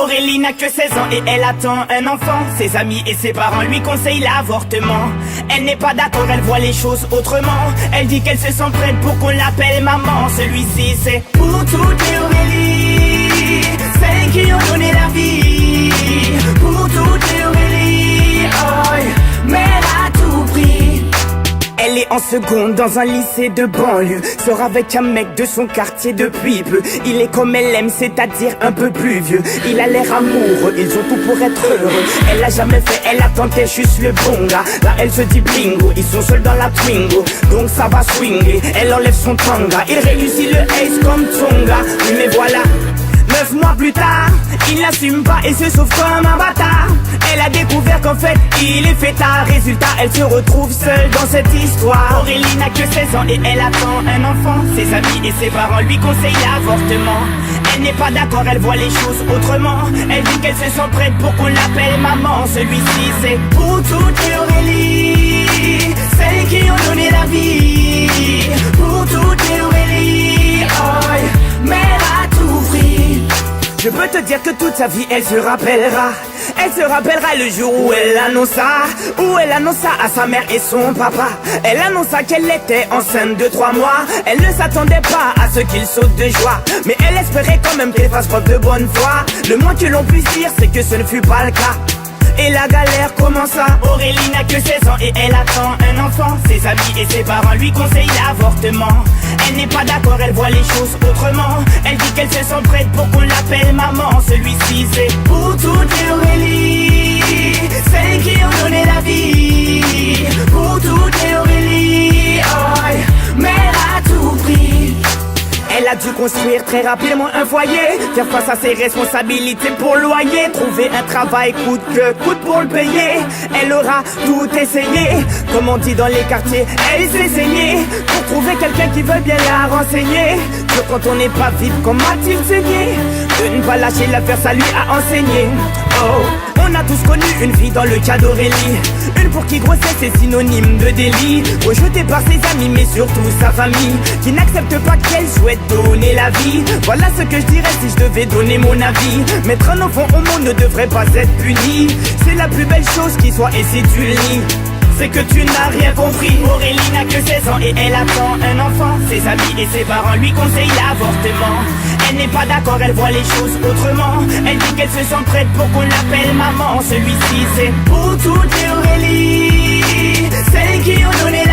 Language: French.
Aurélie n'a que 16 ans et elle attend un enfant. Ses amis et ses parents lui conseillent l'avortement. Elle n'est pas d'accord, elle voit les choses autrement. Elle dit qu'elle se sent prête pour qu'on l'appelle maman. Celui-ci c'est pour toutes les Aurélie, celles qui ont donné la vie. Pour toutes les Aurélie, oh, mère à tout prix. Elle est en seconde dans un lycée de banlieue. Sort avec un mec de son quartier depuis peu. Il est comme elle aime, c'est-à-dire un peu plus vieux. Il a l'air amoureux, ils ont tout pour être heureux. Elle a jamais fait, elle a tenté juste le bon gars. Là elle se dit bingo, ils sont seuls dans la Twingo. Donc ça va swinguer, elle enlève son tanga. Il réussit le ace comme Tonga. Oui mais voilà, 9 mois plus tard, il n'assume pas et se sauve comme un bâtard. Elle a découvert qu'en fait, il est fêtard. Résultat, elle se retrouve seule dans cette histoire. Aurélie n'a que 16 ans et elle attend un enfant. Ses amis et ses parents lui conseillent l'avortement. Elle n'est pas d'accord, elle voit les choses autrement. Elle dit qu'elle se sent prête pour qu'on l'appelle maman. Celui-ci c'est pour toutes les Aurélie, celles qui ont donné la vie. Pour toutes les Aurélie, oh, mère à tout prix. Je peux te dire que toute sa vie elle se rappellera. Elle se rappellera le jour où elle annonça à sa mère et son papa. Elle annonça qu'elle était enceinte de 3 mois. Elle ne s'attendait pas à ce qu'il saute de joie, mais elle espérait quand même qu'elle fasse preuve de bonne foi. Le moins que l'on puisse dire c'est que ce ne fut pas le cas. Et la galère commença. Aurélie n'a que 16 ans et elle attend un enfant. Ses amis et ses parents lui conseillent l'avortement. Elle n'est pas d'accord, elle voit les choses autrement. Elle dit qu'elle se sent prête pour qu'on l'appelle maman. Celui-ci c'est pour toutes les Aurélie, celles qui ont donné la vie. Pour toutes les Aurélie, oh, mère à tout prix. Elle a dû construire très rapidement un foyer, faire face à ses responsabilités pour le loyer, trouver un travail coûte que coûte pour le payer. Elle aura tout essayé, comme on dit dans les quartiers, elle s'est saignée pour trouver quelqu'un qui veut bien la renseigner. Que quand on n'est pas vite, comme a-t-il saigné? De ne pas lâcher l'affaire, ça lui a enseigné. Oh, on a tous connu une vie dans le cas d'Aurélie, une pour qui grossesse est synonyme de délit, rejetée par ses amis mais surtout sa famille, qui n'accepte pas qu'elle souhaite donner la vie. Voilà ce que je dirais si je devais donner mon avis. Mettre un enfant au monde ne devrait pas être puni. C'est la plus belle chose qui soit, et si tu le nies, c'est que tu n'as rien compris. Aurélie n'a que 16 ans et elle attend un enfant. Ses amis et ses parents lui conseillent l'avortement. Elle n'est pas d'accord, elle voit les choses autrement. Elle dit qu'elle se sent prête pour qu'on l'appelle maman. Celui-ci c'est pour toutes les Aurélie, celles qui ont donné